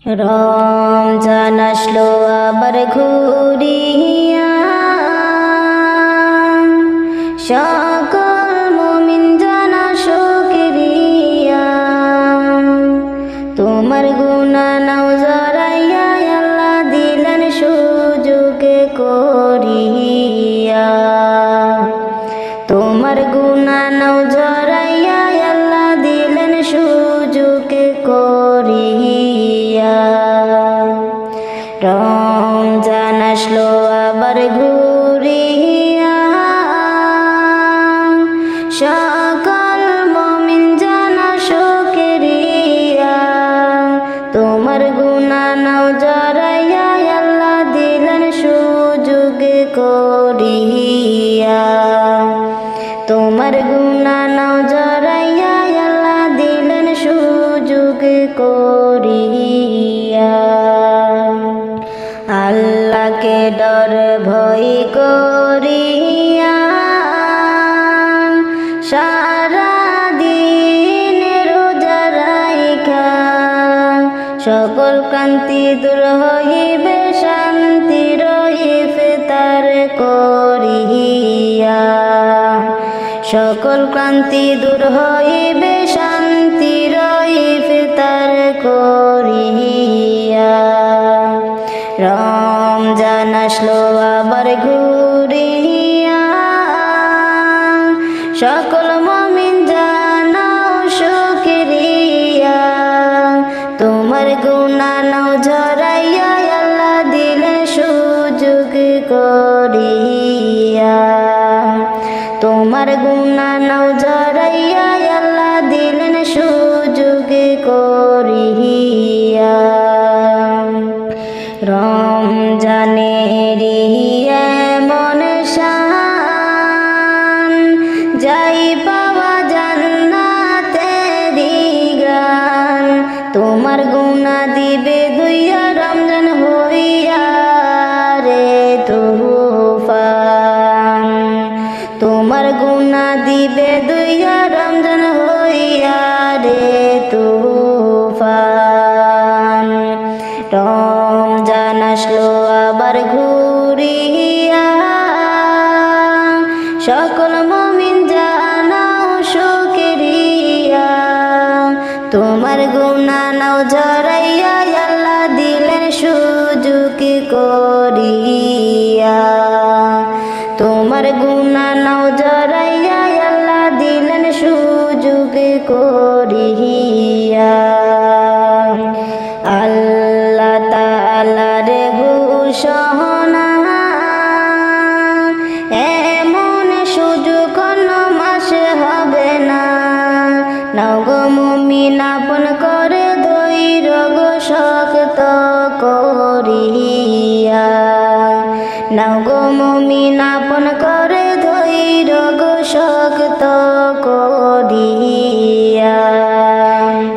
রমজান আসলো আবার ঘুরিয়া, সকল মুমিন জানা শুকরিয়া। তোমার গুনাহ নাও জড়াইয়া, আল্লাহ দিলেন সুযোগ করিয়া। তোমার গুনাহ নাও জড়াইয়া, আল্লাহ দিলেন সুযোগ করিয়া। রমজান আসলো আবার ঘুরিয়া, সকল মুমিন জানা শুকরিয়া। তোমার গুনাহ নাও জড়াইয়া, আল্লাহ দিলেন সুযোগ করিয়া। তোমার গুনাহ নাও জড়াইয়া, আল্লাহ দিলেন সুযোগ করিয়া। আল্লাহকে ডর ভয় করিয়া, সারা দিন রোজা রাইখা, সকল ক্লান্তি দূর হইবে, শান্তির ইফতার করিয়া। সকল ক্লান্তি দূর হইবে, শান্তির ইফতার করিয়া। রমজান আসলো আবার ঘুরিয়া, সকল মুমিন জানাও শুকরিয়া। তোমার গুনাহ নাও জড়াইয়া, আল্লাহ দিলেন সুযোগ করিয়া। তোমার গুনাহ নাও জড়াইয়া, আল্লাহ দিলেন সুযোগ করিয়া। রমজানেরই এমন শান, যাই পাওয়া জান্নাতেরই গান। তোমার গুনাহ দিবে ধুইয়া, রমজান হইয়া রে তুফান। তোমার গুনাহ দিবে ধুইয়া, রমজান হইয়া রে তুফান। রমজান আসলো আবার ঘুরিয়া, সকল মুমিন জানাও শুকরিয়া। তোমার গুনাহ নাও জড়াইয়া, আল্লাহ দিলেন সুযোগ করিয়া। তোমার গুনাহ নাও জড়াইয়া, আল্লাহ দিলেন সুযোগ করিয়া। আল্লাহ তাআলার ঘোষণা, এমন সুযোগ কোনো মাসে হবে না। নাও গো মুমিন আপন করে, ধৈর্য গো শক্ত করিয়া। নাও গো মুমিন আপন করে, ধৈর্য গো শক্ত করিয়া।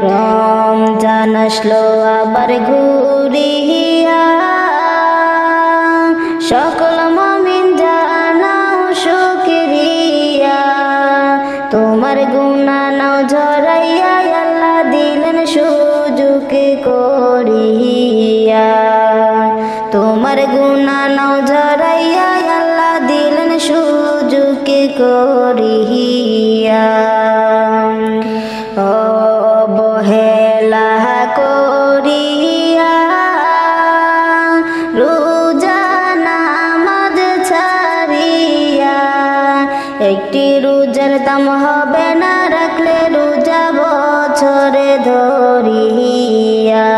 রমজান আসলো আবার ঘুরিয়া, সকল মুমিন জানাও শুকরিয়া। তোমার গুনাহ নাও জড়াইয়া, আল্লাহ দিলেন সুযোগ করিয়া। তোমার গুনাহ নাও জড়াইয়া, আল্লাহ দিলেন সুযোগ করিয়া। অবহেলা করিয়া, রোজা নামাজ ছাড়িয়া, একটি রোজার দাম হবে না, রাখলে রোজা বছরে ধরিয়া।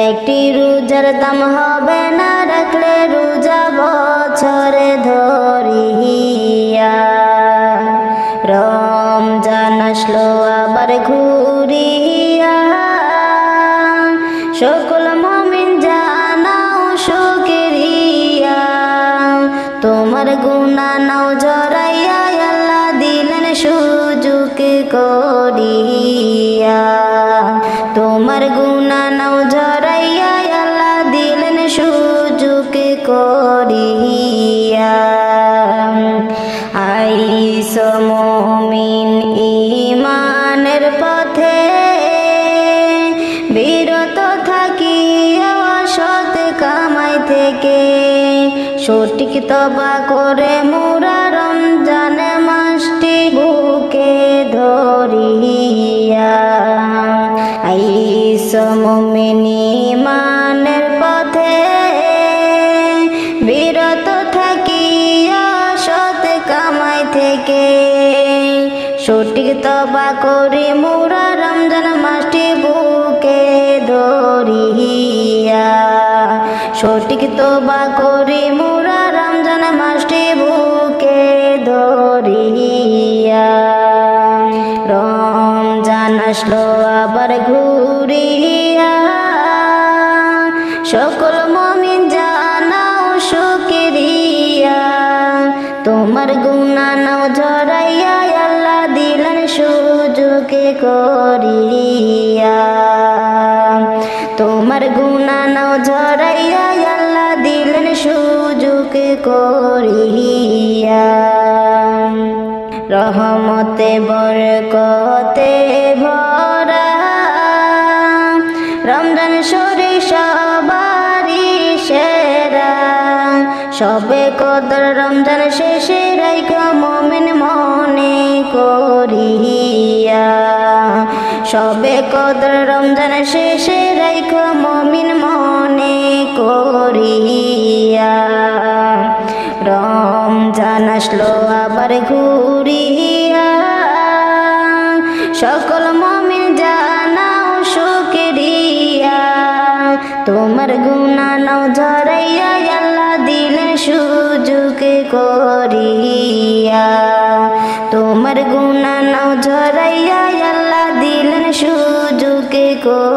একটি রোজার দাম হবে না, রাখলে রোজা বছরে ধরিয়া। রমজান আসলো আবার ঘুরিয়া, সকল মুমিন জানাও শুকরিয়া। তোমার গুনাহ নাও জড়াইয়া, আল্লাহ দিলেন সুযোগ করিয়া। তোমার গুনাহ নাও জড়াইয়া, আল্লাহ দিলেন সুযোগ করিয়া। আইসো মুমিন ইমানের পথে, বিরত থাক সৎ কামাই থেকে সঠিক তবা করে মোরা রমজান মাসটি বুকে ধরিয়া আইস মুমিন ঈমানের পথে বিরত থাকিয়া সৎ কামাই থেকে সঠিক তবা করি মোরা রমজান মাসটি বুকে ধরিয়া সঠিক তবা করি মোরা রমজান মাসটি বুকে ধরিয়া রমজান আসলো আবার ঘুরিয়া সকল মুমিন জানাও শুকরিয়া তোমার গুনাহ নাও ঝরাইয়া আল্লাহ দিলেন সুযোগ করিয়া তোমার গুনাহ নাও ঝরাইয়া আল্লাহ দিলেন সুযোগ করিয়া রহমতে বরকতে ভরা রমজান শরীর সবারই সেরা সবে কদর রমজান শেষে রাইখা মুমিন মনে করিয়া সবে কদর রমজান শেষে রাইখা মুমিন মনে করিয়া রমজান আসলো আবার ঘুরিয়া সকল মুমিন জানাও শুকরিয়া তোমার গুনাহ নাও ঝরাইয়া আল্লাহ দিলেন সুযোগ করিয়া তোমার গুনাহ নাও ঝরাইয়া আল্লাহ দিলেন সুযোগ করিয়া